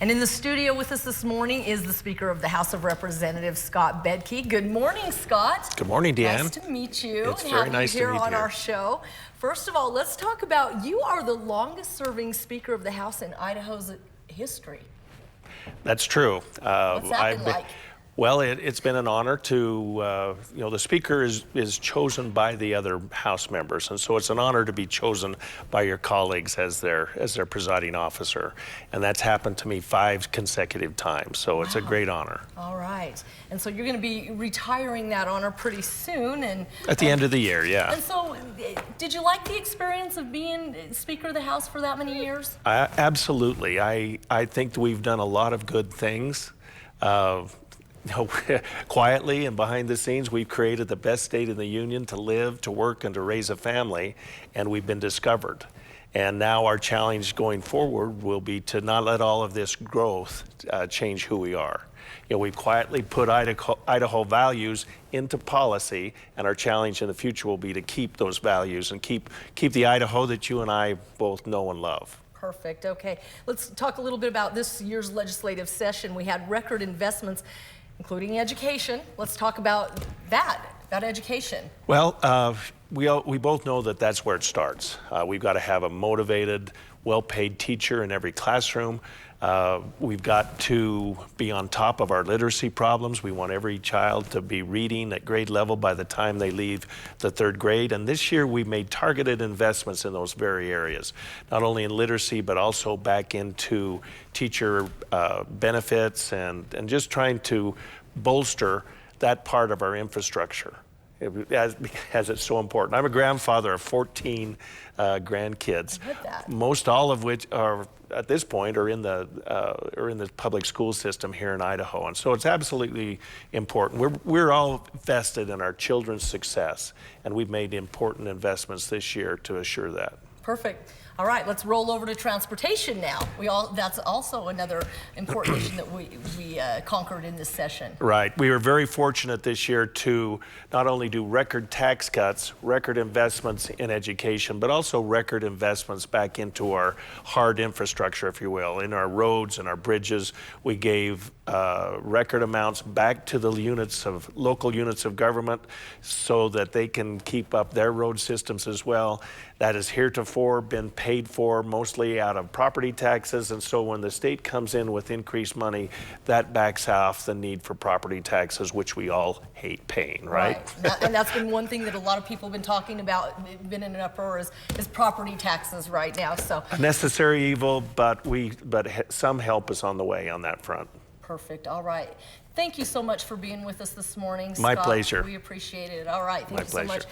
And in the studio with us this morning is the Speaker of the House of Representatives, Scott Bedke. Good morning, Scott. Good morning, Deanne. Nice to meet you. It's very nice to meet you. Here on our show. First of all, let's talk about, you are the longest serving Speaker of the House in Idaho's history. That's true. What's that been like? Well, it's been an honor to, the Speaker is chosen by the other House members, and so it's an honor to be chosen by your colleagues as their presiding officer, and that's happened to me 5 consecutive times, so it's a great honor. All right, and so you're going to be retiring that honor pretty soon, and at the end of the year, yeah. And so, did you like the experience of being Speaker of the House for that many years? Absolutely. I think that we've done a lot of good things. Quietly and behind the scenes, we've created the best state in the union to live, to work, and to raise a family, and we've been discovered. And now our challenge going forward will be to not let all of this growth change who we are. We've quietly put Idaho values into policy, and our challenge in the future will be to keep those values and keep the Idaho that you and I both know and love. Perfect. Okay, let's talk a little bit about this year's legislative session. We had record investments, including education. Let's talk about that, about education. Well, we both know that that's where it starts. We've got to have a motivated, well-paid teacher in every classroom. We've got to be on top of our literacy problems. We want every child to be reading at grade level by the time they leave the 3rd grade. And this year we made targeted investments in those very areas, not only in literacy, but also back into teacher benefits and just trying to bolster that part of our infrastructure. As it's so important. I'm a grandfather of 14 grandkids, most all of which are at this point are in the public school system here in Idaho, and so it's absolutely important. We're all vested in our children's success, and we've made important investments this year to assure that. Perfect. All right, let's roll over to transportation now. That's also another important issue that we conquered in this session. Right. We were very fortunate this year to not only do record tax cuts, record investments in education, but also record investments back into our hard infrastructure, if you will, in our roads and our bridges. We gave record amounts back to the local units of government so that they can keep up their road systems as well. That has heretofore been paid for mostly out of property taxes, and so when the state comes in with increased money, that backs off the need for property taxes, which we all hate paying, right? And that's been one thing that a lot of people have been talking about, been in an uproar, is property taxes right now. So a necessary evil, but some help is on the way on that front. Perfect. All right. Thank you so much for being with us this morning, Scott. My pleasure. We appreciate it. All right. Thank you so much.